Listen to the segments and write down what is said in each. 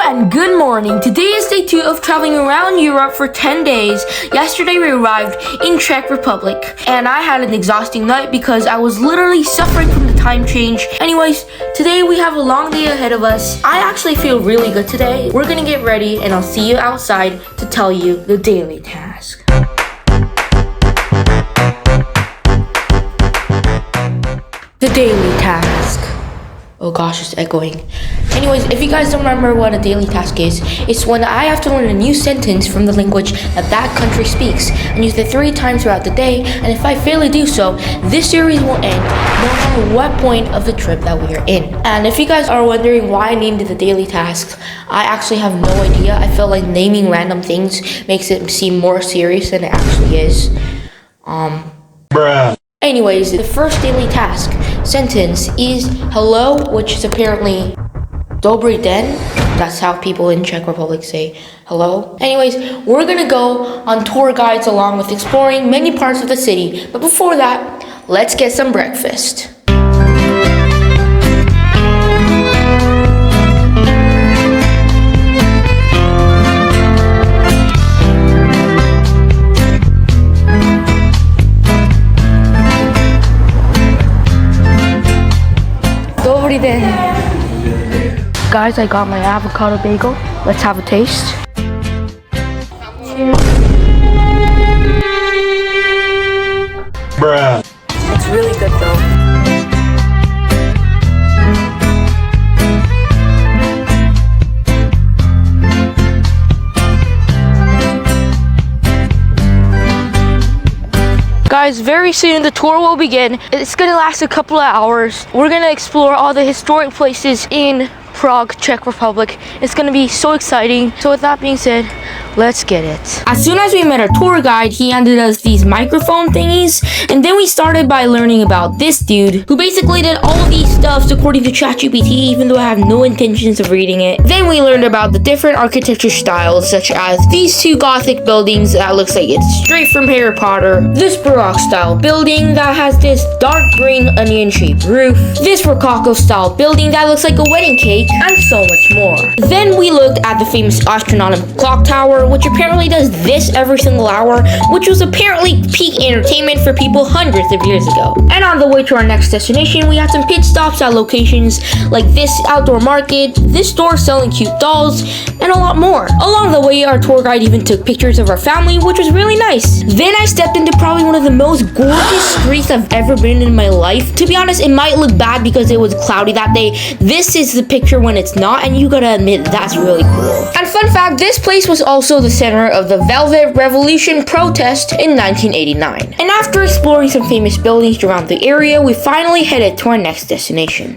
And good morning. Today is day 2 of traveling around Europe for 10 days. Yesterday we arrived in Czech Republic and I had an exhausting night because I was literally suffering from the time change. Anyways, today we have a long day ahead of us. I actually feel really good today. We're gonna get ready and I'll see you outside to tell you the daily task. The daily task. Oh gosh, it's echoing. Anyways, if you guys don't remember what a daily task is, it's when I have to learn a new sentence from the language that country speaks and use it 3 times throughout the day. And if I fail to do so, this series will end no matter what point of the trip that we are in. And if you guys are wondering why I named it the daily tasks, I actually have no idea. I felt like naming random things makes it seem more serious than it actually is. Bruh. Anyways, the first daily task sentence is hello, which is apparently Dobrý den. That's how people in Czech Republic say hello. Anyways, we're gonna go on tour guides along with exploring many parts of the city. But before that, let's get some breakfast. Guys, I got my avocado bagel. Let's have a taste. Bruh. It's really good though. Guys, very soon the tour will begin. It's gonna last a couple of hours. We're gonna explore all the historic places in Prague, Czech Republic. It's gonna be so exciting. So with that being said, let's get it. As soon as we met our tour guide, he handed us these microphone thingies, and then we started by learning about this dude who basically did all of these stuffs according to ChatGPT, even though I have no intentions of reading it. Then we learned about the different architecture styles, such as these 2 Gothic buildings that looks like it's straight from Harry Potter, this Baroque style building that has this dark green onion shaped roof, this Rococo style building that looks like a wedding cake, and so much more. Then we looked at the famous astronomical clock tower, which apparently does this every single hour, which was apparently peak entertainment for people hundreds of years ago. And on the way to our next destination, we had some pit stops at locations like this outdoor market, this store selling cute dolls, and a lot more. Along the way, our tour guide even took pictures of our family, which was really nice. Then I stepped into probably one of the most gorgeous streets I've ever been in my life. To be honest, it might look bad because it was cloudy that day. This is the picture when it's not, and you gotta admit that's really cool. And fun fact, this place was also the center of the Velvet Revolution protest in 1989. And after exploring some famous buildings around the area, we finally headed to our next destination.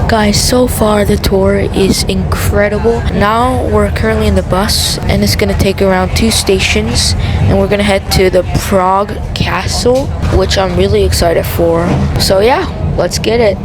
Guys, so far the tour is incredible. Now we're currently in the bus and it's gonna take around 2 stations and we're gonna head to the Prague Castle, which I'm really excited for. So yeah, let's get it.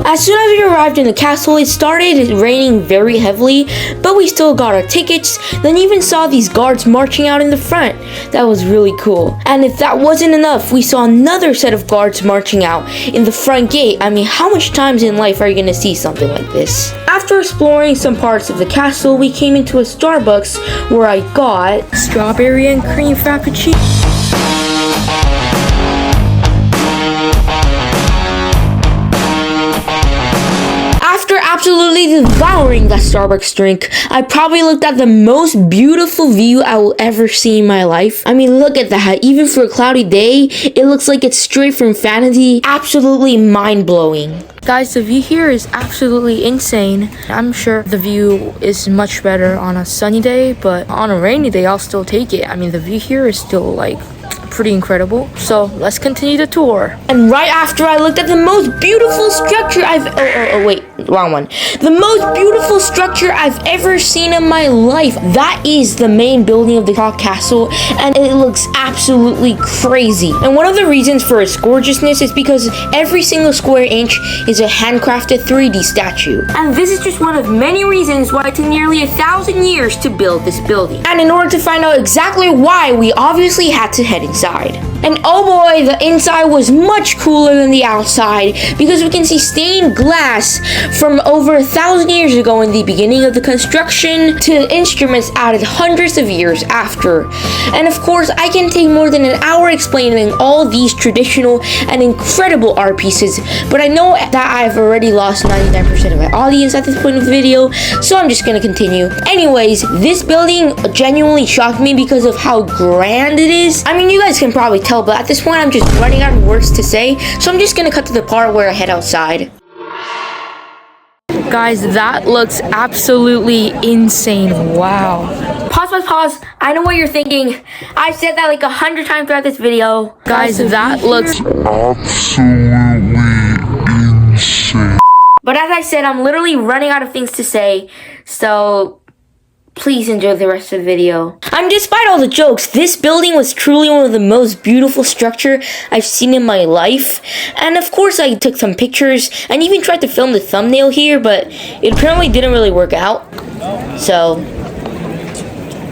As soon as we arrived in the castle, it started raining very heavily, but we still got our tickets, then even saw these guards marching out in the front. That was really cool. And if that wasn't enough, we saw another set of guards marching out in the front gate. I mean, how much times in life are you gonna see something like this? After exploring some parts of the castle, we came into a Starbucks where I got strawberry and cream frappuccino. Absolutely devouring that Starbucks drink, I probably looked at the most beautiful view I will ever see in my life. I mean, look at that. Even for a cloudy day, it looks like it's straight from fantasy. Absolutely mind-blowing. Guys, the view here is absolutely insane. I'm sure the view is much better on a sunny day, but on a rainy day, I'll still take it. I mean, the view here is still like pretty incredible. So let's continue the tour. And right after I looked at the most beautiful structure wait, wrong one. The most beautiful structure I've ever seen in my life. That is the main building of the Prague Castle, and it looks absolutely crazy. And one of the reasons for its gorgeousness is because every single square inch is a handcrafted 3D statue. And this is just one of many reasons why it took nearly 1,000 years to build this building. And in order to find out exactly why, we obviously had to head inside. And oh boy, the inside was much cooler than the outside, because we can see stained glass from over 1,000 years ago in the beginning of the construction to instruments added hundreds of years after. And of course, I can take more than an hour explaining all these traditional and incredible art pieces, but I know that I've already lost 99% of my audience at this point of the video, so I'm just gonna continue. Anyways, this building genuinely shocked me because of how grand it is. I mean, you guys can probably tell, but at this point I'm just running out of words to say, so I'm just gonna cut to the part where I head outside. Guys, that looks absolutely insane. Wow. Pause. I know what you're thinking. I've said that like 100 times throughout this video. Guys, that looks absolutely insane. But as I said, I'm literally running out of things to say, so please enjoy the rest of the video. Despite all the jokes, this building was truly one of the most beautiful structure I've seen in my life. And of course, I took some pictures and even tried to film the thumbnail here, but it apparently didn't really work out. So,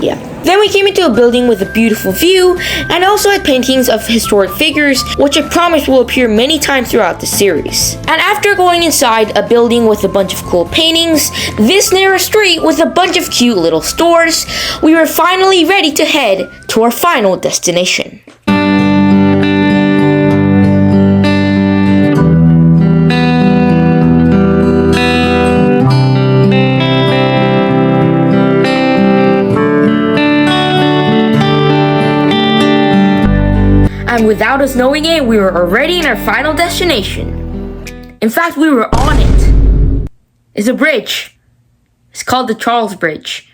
yeah. Then we came into a building with a beautiful view, and also had paintings of historic figures, which I promise will appear many times throughout the series. And after going inside a building with a bunch of cool paintings, this narrow street with a bunch of cute little stores, we were finally ready to head to our final destination. And without us knowing it, we were already in our final destination. In fact, we were on it. It's a bridge. It's called the Charles Bridge.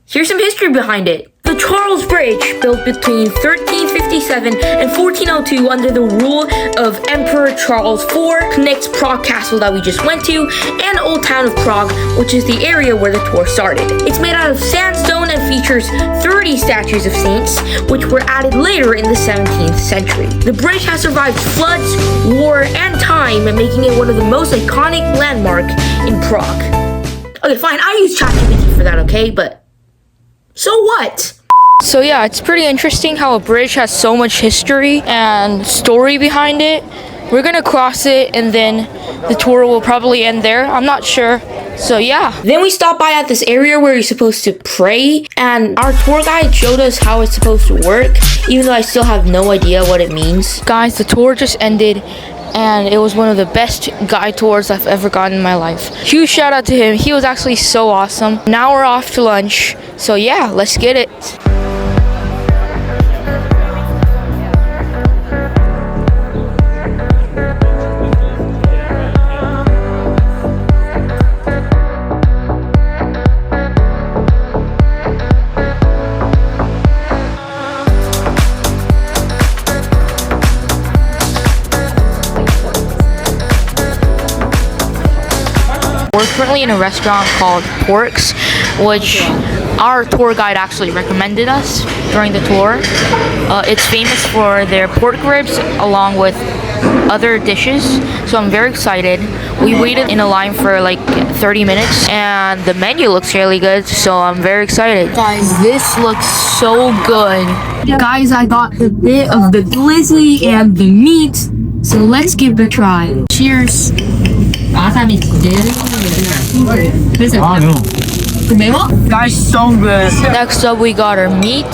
Here's some history behind it. The Charles Bridge, built between 1357 and 1402 under the rule of Emperor Charles IV, connects Prague Castle that we just went to and Old Town of Prague, which is the area where the tour started. It's made out of sandstone and features 30 statues of saints, which were added later in the 17th century. The bridge has survived floods, war, and time, making it one of the most iconic landmarks in Prague. Okay, fine, I use ChatGPT for that, okay? But so what? So yeah, it's pretty interesting how a bridge has so much history and story behind it. We're gonna cross it and then the tour will probably end there. I'm not sure. So yeah. Then we stopped by at this area where you're supposed to pray, and our tour guide showed us how it's supposed to work, even though I still have no idea what it means. Guys, the tour just ended, and it was one of the best guide tours I've ever gotten in my life. Huge shout out to him. He was actually so awesome. Now we're off to lunch. So yeah, let's get it. We're currently in a restaurant called Porks, which our tour guide actually recommended us during the tour. It's famous for their pork ribs along with other dishes, so I'm very excited. We waited in a line for like 30 minutes and the menu looks really good, so I'm very excited. Guys, this looks so good. Guys, I got a bit of the glizzy and the meat, so let's give it a try. Cheers. Guys, so good. Next up, we got our meat.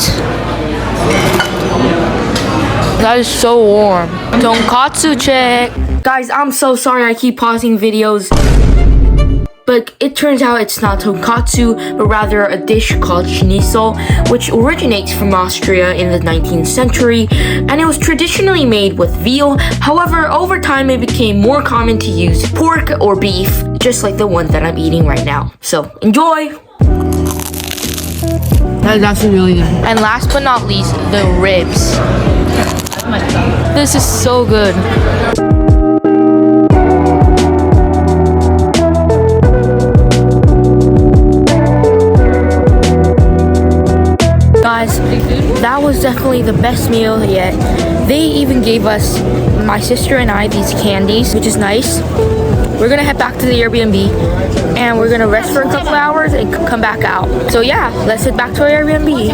That is so warm. Tonkatsu check. Guys, I'm so sorry I keep pausing videos. but it turns out it's not tonkatsu, but rather a dish called schnitzel, which originates from Austria in the 19th century, and it was traditionally made with veal. However, over time it became more common to use pork or beef, just like the one that I'm eating right now. So, enjoy! That is actually really good. And last but not least, the ribs. This is so good. Guys, that was definitely the best meal yet. They even gave us, my sister and I, these candies, which is nice. We're gonna head back to the Airbnb and we're gonna rest for a couple hours and come back out. So yeah, let's head back to our Airbnb.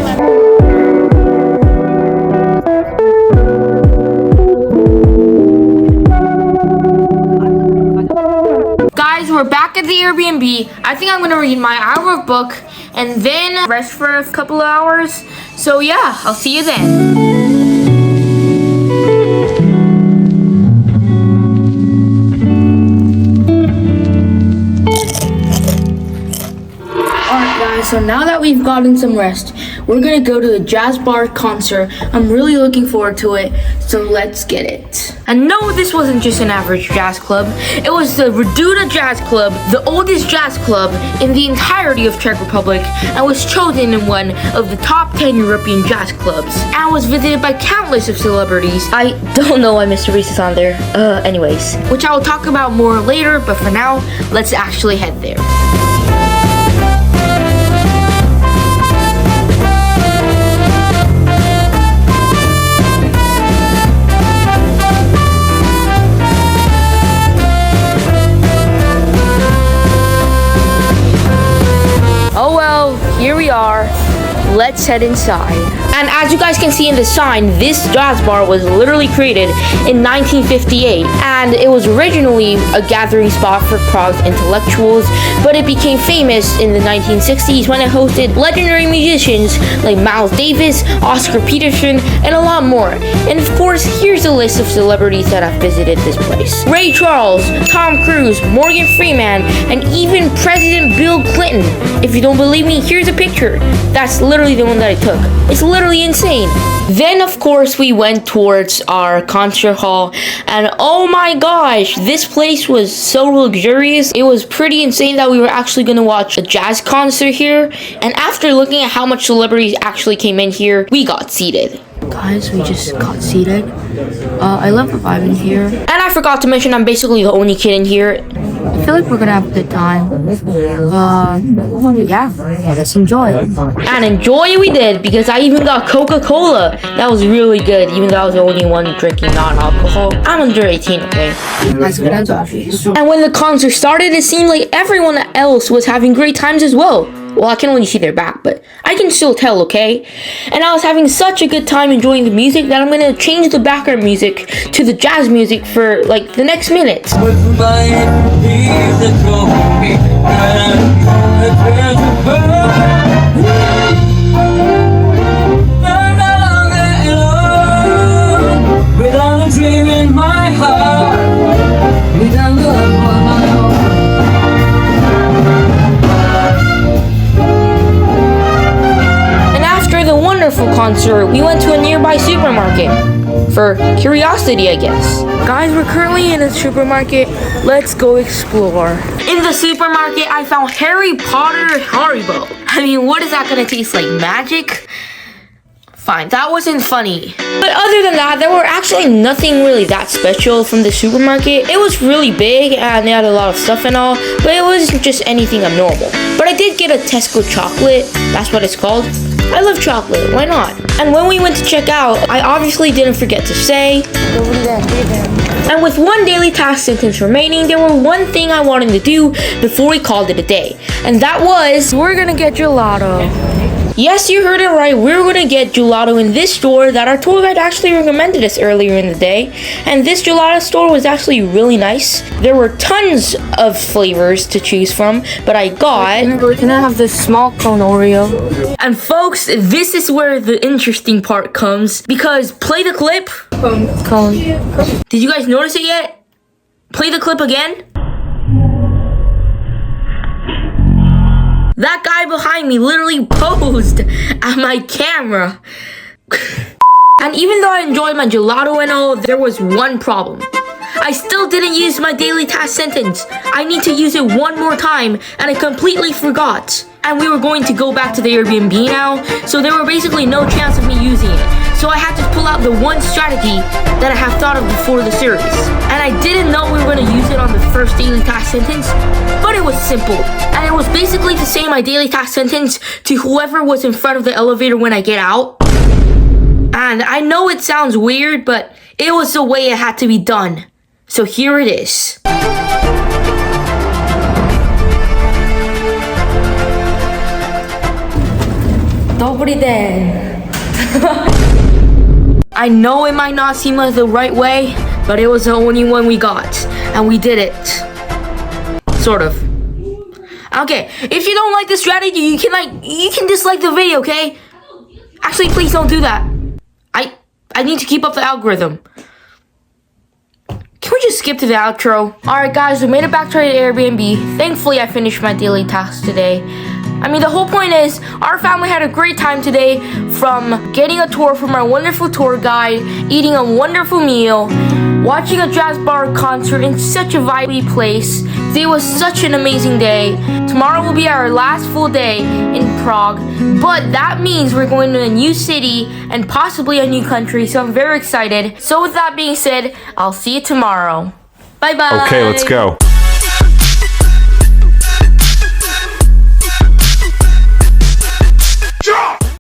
Guys, we're back at the Airbnb. I think I'm gonna read my hour book and then rest for a couple of hours. So yeah, I'll see you then. So now that we've gotten some rest, we're gonna go to the jazz bar concert. I'm really looking forward to it, so let's get it. And no, this wasn't just an average jazz club. It was the Reuploaded Jazz Club, the oldest jazz club in the entirety of Czech Republic, and was chosen in one of the top 10 European jazz clubs, and was visited by countless of celebrities. I don't know why Mr. Reese is on there. Anyways, which I will talk about more later, but for now, let's actually head there. Here we are. Let's head inside. And as you guys can see in the sign, this jazz bar was literally created in 1958, and it was originally a gathering spot for Prague's intellectuals, but it became famous in the 1960s when it hosted legendary musicians like Miles Davis, Oscar Peterson, and a lot more. And of course, here's a list of celebrities that have visited this place: Ray Charles, Tom Cruise, Morgan Freeman, and even President Bill Clinton. If you don't believe me, here's a picture. That's literally the one that I took. It's literally insane. Then of course we went towards our concert hall, and oh my gosh, this place was so luxurious. It was pretty insane that we were actually gonna watch a jazz concert here, and after looking at how much celebrities actually came in here, we got seated. Guys, we just got seated. I love the vibe in here. And I forgot to mention I'm basically the only kid in here. I feel like we're gonna have a good time. Yeah, let's enjoy. And enjoy we did, because I even got Coca-Cola. That was really good, even though I was the only one drinking non-alcohol. I'm under 18, okay? And when the concert started, it seemed like everyone else was having great times as well. Well, I can only see their back, but I can still tell, okay? And I was having such a good time enjoying the music that I'm gonna change the background music to the jazz music for like the next minute. Concert, we went to a nearby supermarket for curiosity, I guess. Guys, we're currently in a supermarket. Let's go explore. In the supermarket, I found Harry Potter Haribo. I mean, what is that gonna taste like? Magic? Fine, that wasn't funny. But other than that, there were actually nothing really that special from the supermarket. It was really big and they had a lot of stuff and all, but it wasn't just anything abnormal. But I did get a Tesco chocolate. That's what it's called. I love chocolate, why not? And when we went to check out, I obviously didn't forget to say, and with one daily task sentence remaining, there were one thing I wanted to do before we called it a day. And that was, we're gonna get gelato. Yes, you heard it right. We're gonna get gelato in this store that our tour guide actually recommended us earlier in the day. And this gelato store was actually really nice. There were tons of flavors to choose from, but I got... Can I have this small cone Oreo? And folks, this is where the interesting part comes, because play the clip. Cone. Did you guys notice it yet? Play the clip again. That guy behind me literally posed at my camera. And even though I enjoyed my gelato and all, there was one problem. I still didn't use my daily task sentence. I need to use it one more time, and I completely forgot. And we were going to go back to the Airbnb now, so there were basically no chance of me using it. So I had to pull out the one strategy that I have thought of before the series. And I didn't know we were going to use it on the first daily task sentence, but it was simple. And it was basically to say my daily task sentence to whoever was in front of the elevator when I get out. And I know it sounds weird, but it was the way it had to be done. So here it is. Dobry den. I know it might not seem like the right way, but it was the only one we got, and we did it. Sort of. Okay, if you don't like the strategy, you can dislike the video, okay? Actually, please don't do that. I need to keep up the algorithm. Can we just skip to the outro? Alright guys, we made it back to our Airbnb. Thankfully, I finished my daily tasks today. I mean, the whole point is, our family had a great time today, from getting a tour from our wonderful tour guide, eating a wonderful meal, watching a jazz bar concert in such a vibey place. Today was such an amazing day. Tomorrow will be our last full day in Prague, but that means we're going to a new city and possibly a new country, so I'm very excited. So with that being said, I'll see you tomorrow. Bye bye. Okay, let's go.